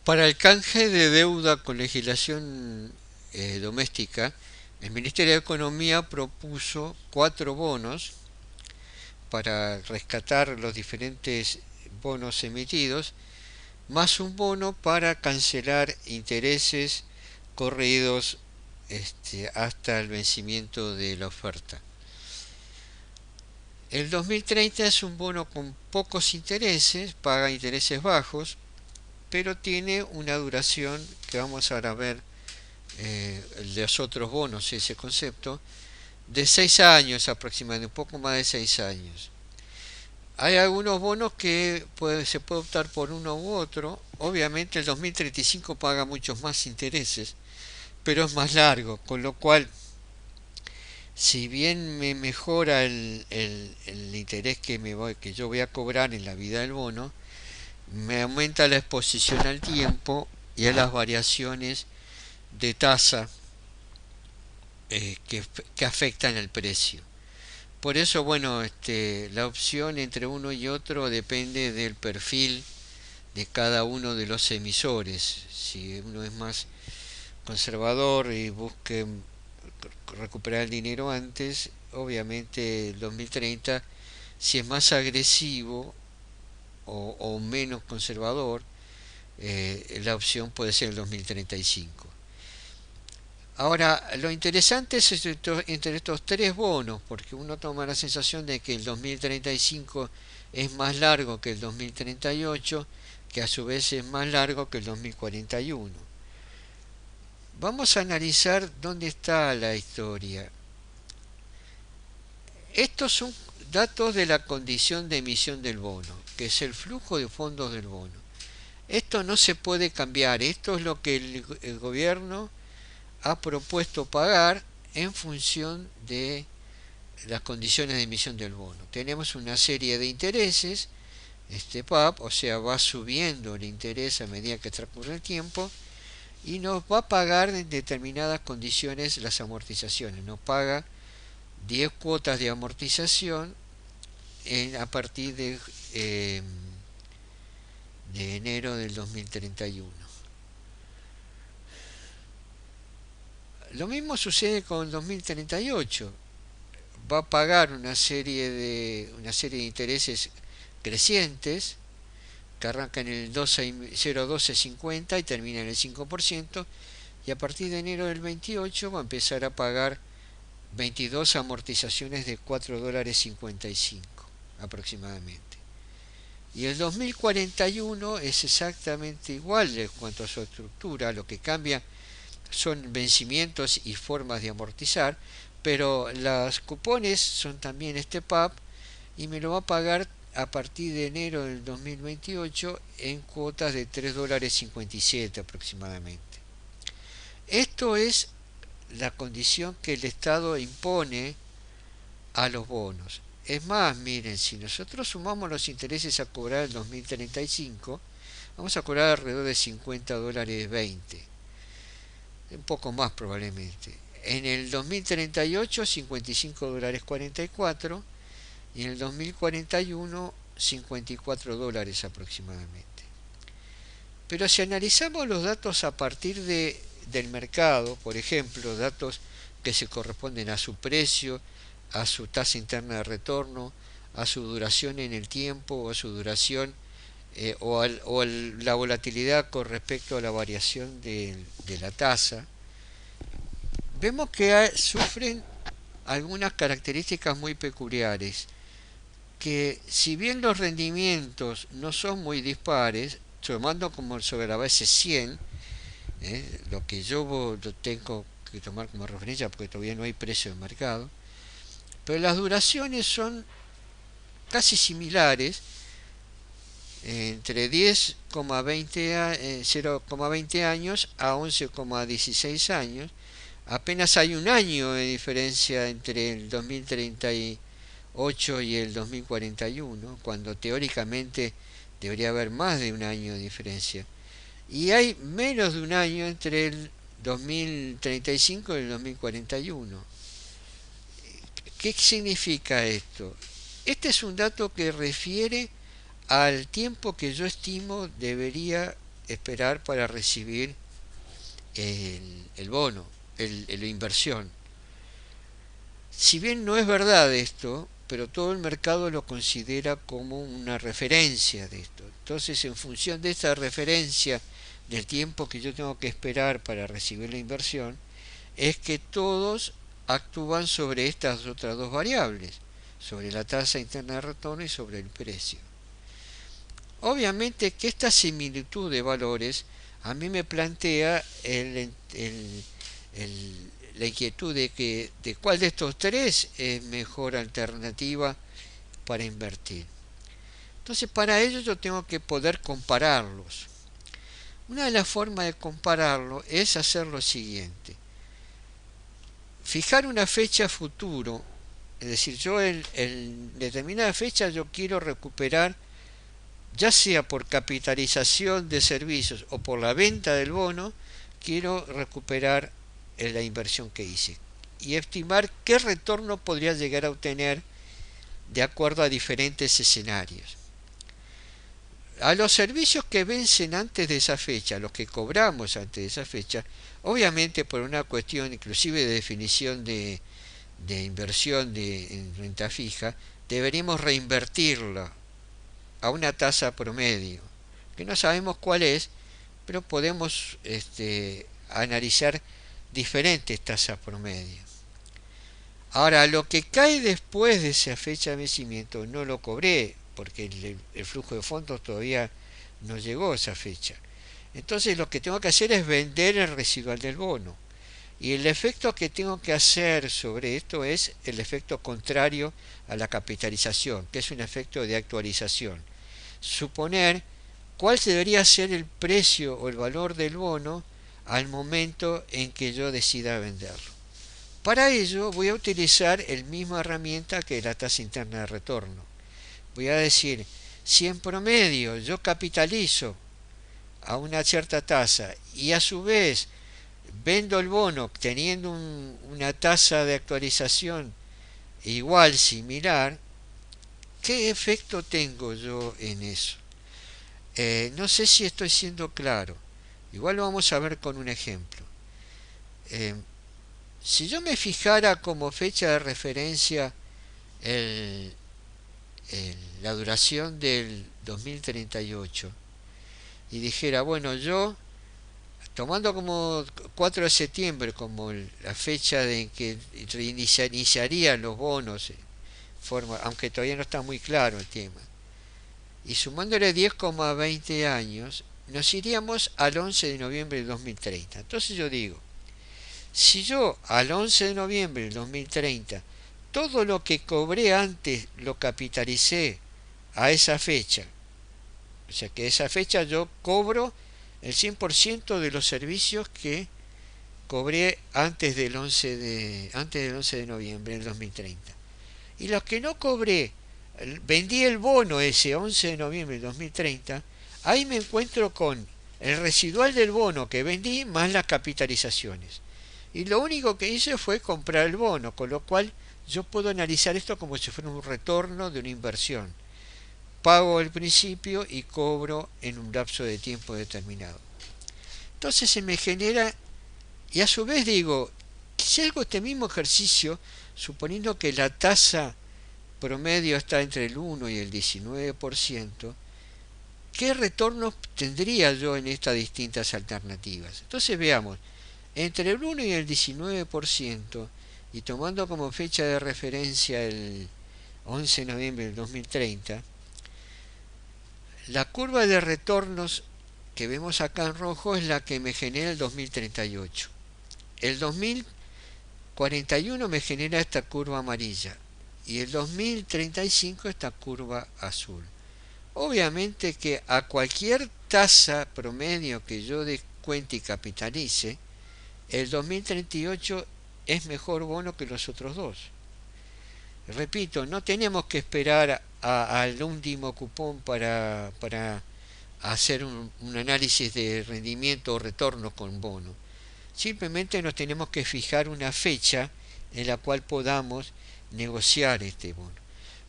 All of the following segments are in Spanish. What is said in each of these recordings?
Para el canje de deuda con legislación doméstica, el Ministerio de Economía propuso cuatro bonos para rescatar los diferentes bonos emitidos, más un bono para cancelar intereses corridos hasta el vencimiento de la oferta. El 2030 es un bono con pocos intereses, paga intereses bajos, pero tiene una duración que vamos ahora a ver de los otros bonos, ese concepto, de 6 años aproximadamente, un poco más de 6 años. Hay algunos bonos que se puede optar por uno u otro. Obviamente el 2035 paga muchos más intereses, pero es más largo, con lo cual, si bien me mejora el interés que yo voy a cobrar en la vida del bono, me aumenta la exposición al tiempo y a las variaciones de tasa que afectan el precio. Por eso, bueno, la opción entre uno y otro depende del perfil de cada uno de los emisores. Si uno es más conservador y busque recuperar el dinero antes, obviamente el 2030, si es más agresivo o menos conservador, la opción puede ser el 2035. Ahora, lo interesante es entre estos tres bonos, porque uno toma la sensación de que el 2035 es más largo que el 2038, que a su vez es más largo que el 2041. Vamos a analizar dónde está la historia. Estos son datos de la condición de emisión del bono, que es el flujo de fondos del bono. Esto no se puede cambiar, esto es lo que el gobierno ha propuesto pagar en función de las condiciones de emisión del bono. Tenemos una serie de intereses, PAP, o sea, va subiendo el interés a medida que transcurre el tiempo y nos va a pagar en determinadas condiciones las amortizaciones. Nos paga 10 cuotas de amortización a partir de enero del 2031. Lo mismo sucede con el 2038. Va a pagar una serie de intereses crecientes que arrancan en el 0,1250 y termina en el 5%, y a partir de enero del 28 va a empezar a pagar 22 amortizaciones de 4 dólares 55 aproximadamente. Y el 2041 es exactamente igual en cuanto a su estructura. Lo que cambia son vencimientos y formas de amortizar, pero las cupones son también PAP, y me lo va a pagar a partir de enero del 2028 en cuotas de 3 dólares 57 aproximadamente. Esto es la condición que el Estado impone a los bonos. Es más, miren, si nosotros sumamos los intereses a cobrar en 2035, vamos a cobrar alrededor de 50 dólares 20, un poco más probablemente. En el 2038, 55 dólares 44, y en el 2041, 54 dólares aproximadamente. Pero si analizamos los datos a partir del mercado, por ejemplo, datos que se corresponden a su precio, a su tasa interna de retorno, a su duración en el tiempo, o a su duración la volatilidad con respecto a la variación de la tasa, vemos que sufren algunas características muy peculiares, que si bien los rendimientos no son muy dispares, tomando como sobre la base 100, lo que yo lo tengo que tomar como referencia porque todavía no hay precio de mercado, pero las duraciones son casi similares, entre 0,20 años a 11,16 años. Apenas hay un año de diferencia entre el 2038 y el 2041, cuando teóricamente debería haber más de un año de diferencia. Y hay menos de un año entre el 2035 y el 2041. ¿Qué significa esto? Es un dato que refiere al tiempo que yo estimo debería esperar para recibir el bono, la inversión. Si bien no es verdad esto, pero todo el mercado lo considera como una referencia de esto. Entonces, en función de esta referencia del tiempo que yo tengo que esperar para recibir la inversión, es que todos actúan sobre estas otras dos variables, sobre la tasa interna de retorno y sobre el precio. Obviamente que esta similitud de valores a mí me plantea la inquietud de cuál de estos tres es mejor alternativa para invertir. Entonces, para ello yo tengo que poder compararlos. Una de las formas de compararlo es hacer lo siguiente: fijar una fecha futuro, es decir, yo en determinada fecha yo quiero recuperar, ya sea por capitalización de servicios o por la venta del bono, quiero recuperar la inversión que hice y estimar qué retorno podría llegar a obtener de acuerdo a diferentes escenarios. A los servicios que vencen antes de esa fecha, los que cobramos antes de esa fecha, obviamente por una cuestión inclusive de definición de inversión en renta fija, deberíamos reinvertirla a una tasa promedio, que no sabemos cuál es, pero podemos analizar diferentes tasas promedio. Ahora, lo que cae después de esa fecha de vencimiento no lo cobré, porque el flujo de fondos todavía no llegó a esa fecha. Entonces lo que tengo que hacer es vender el residual del bono. Y el efecto que tengo que hacer sobre esto es el efecto contrario a la capitalización, que es un efecto de actualización. Suponer cuál debería ser el precio o el valor del bono al momento en que yo decida venderlo. Para ello voy a utilizar la misma herramienta que la tasa interna de retorno. Voy a decir, si en promedio yo capitalizo a una cierta tasa y a su vez vendo el bono teniendo una tasa de actualización igual, similar, ¿qué efecto tengo yo en eso? No sé si estoy siendo claro. Igual lo vamos a ver con un ejemplo. Si yo me fijara como fecha de referencia el, la duración del 2038 y dijera, bueno, yo tomando como 4 de septiembre como la fecha de que iniciarían los bonos, aunque todavía no está muy claro el tema, y sumándole 10,20 años, nos iríamos al 11 de noviembre del 2030. Entonces yo digo, si yo al 11 de noviembre del 2030 todo lo que cobré antes lo capitalicé a esa fecha, o sea que esa fecha yo cobro el 100% de los servicios que cobré antes del 11 de noviembre del 2030. Y los que no cobré, vendí el bono ese 11 de noviembre del 2030, ahí me encuentro con el residual del bono que vendí más las capitalizaciones. Y lo único que hice fue comprar el bono, con lo cual yo puedo analizar esto como si fuera un retorno de una inversión. Pago al principio y cobro en un lapso de tiempo determinado. Entonces se me genera, y a su vez digo, si hago este mismo ejercicio, suponiendo que la tasa promedio está entre el 1 y el 19%, ¿qué retornos tendría yo en estas distintas alternativas? Entonces veamos, entre el 1 y el 19%, y tomando como fecha de referencia el 11 de noviembre del 2030, la curva de retornos que vemos acá en rojo es la que me genera el 2038. El 2041 me genera esta curva amarilla y el 2035 esta curva azul. Obviamente que a cualquier tasa promedio que yo descuente y capitalice, el 2038 es mejor bono que los otros dos. Repito, no tenemos que esperar al último cupón para hacer un análisis de rendimiento o retorno con bono. Simplemente nos tenemos que fijar una fecha en la cual podamos negociar este bono.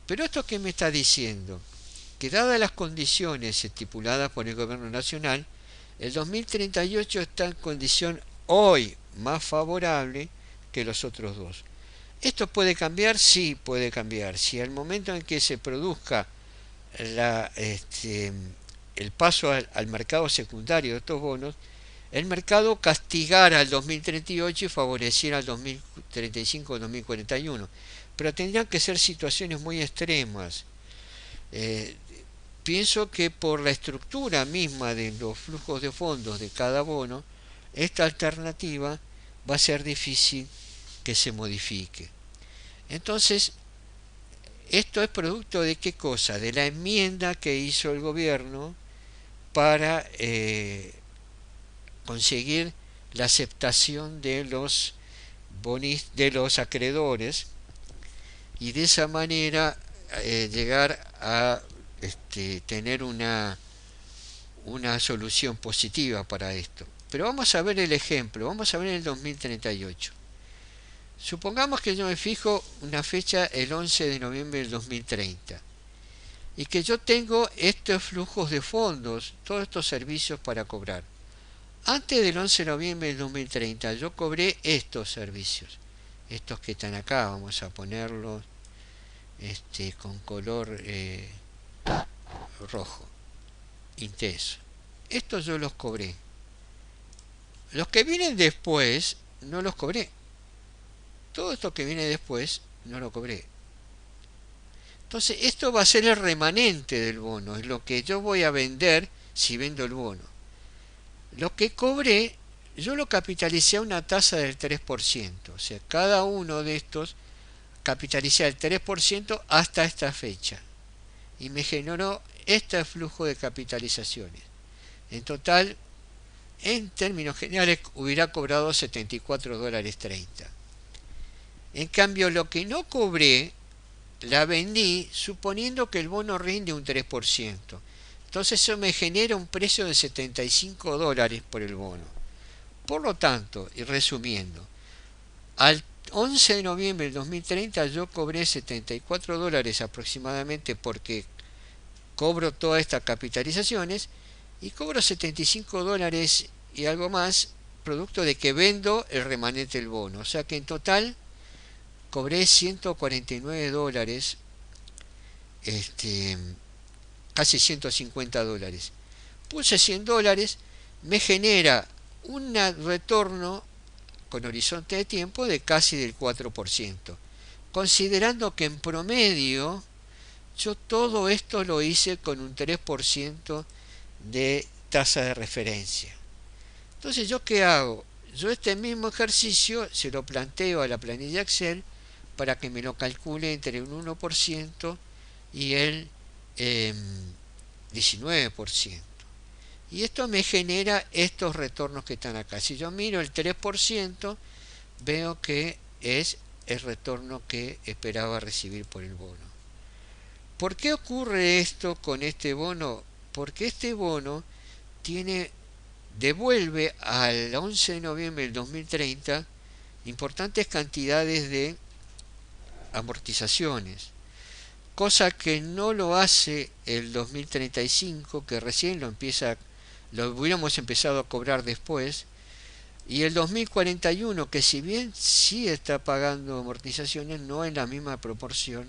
Pero esto que me está diciendo, que dadas las condiciones estipuladas por el gobierno nacional, El 2038 está en condición hoy más favorable que los otros dos. ¿Esto puede cambiar? Sí, puede cambiar. Si al momento en que se produzca el paso al mercado secundario de estos bonos, el mercado castigara al 2038 y favoreciera al 2035 o 2041. Pero tendrían que ser situaciones muy extremas. Eh, Pienso que por la estructura misma de los flujos de fondos de cada bono, esta alternativa va a ser difícil que se modifique. Entonces, esto es producto de qué cosa? De la enmienda que hizo el gobierno para conseguir la aceptación de de los acreedores y de esa manera llegar a tener una solución positiva para esto. Pero vamos a ver el ejemplo, vamos a ver el 2038. Supongamos que yo me fijo una fecha el 11 de noviembre del 2030 y que yo tengo estos flujos de fondos, todos estos servicios para cobrar. Antes del 11 de noviembre del 2030 yo cobré estos servicios, estos que están acá, vamos a ponerlos con color rojo, intenso. Estos yo los cobré. Los que vienen después no los cobré. Todo esto que viene después no lo cobré. Entonces esto va a ser el remanente del bono, es lo que yo voy a vender si vendo el bono. Lo que cobré yo lo capitalicé a una tasa del 3%, o sea, cada uno de estos capitalicé al 3% hasta esta fecha y me generó este flujo de capitalizaciones. En total, en términos generales, hubiera cobrado $74.30. En cambio, lo que no cobré, la vendí suponiendo que el bono rinde un 3%. Entonces eso me genera un precio de $75 por el bono. Por lo tanto, y resumiendo, al 11 de noviembre del 2030 yo cobré $74 aproximadamente porque cobro todas estas capitalizaciones y cobro $75 y algo más producto de que vendo el remanente del bono. O sea que en total cobré $149, casi $150. Puse $100, me genera un retorno con horizonte de tiempo de casi del 4%, considerando que en promedio yo todo esto lo hice con un 3% de tasa de referencia. Entonces, ¿yo qué hago? Yo este mismo ejercicio se lo planteo a la planilla Excel para que me lo calcule entre un 1% y el 19%. Y esto me genera estos retornos que están acá. Si yo miro el 3%, veo que es el retorno que esperaba recibir por el bono. ¿Por qué ocurre esto con este bono? Porque este bono devuelve al 11 de noviembre del 2030 importantes cantidades de amortizaciones, cosa que no lo hace el 2035, que recién lo hubiéramos empezado a cobrar después, y el 2041, que si bien sí está pagando amortizaciones, no en la misma proporción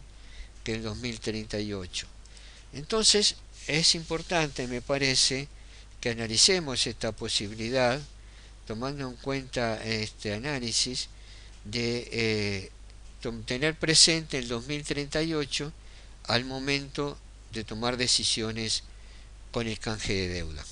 que el 2038. Entonces es importante, me parece, que analicemos esta posibilidad, tomando en cuenta este análisis de tener presente el 2038 al momento de tomar decisiones con el canje de deuda.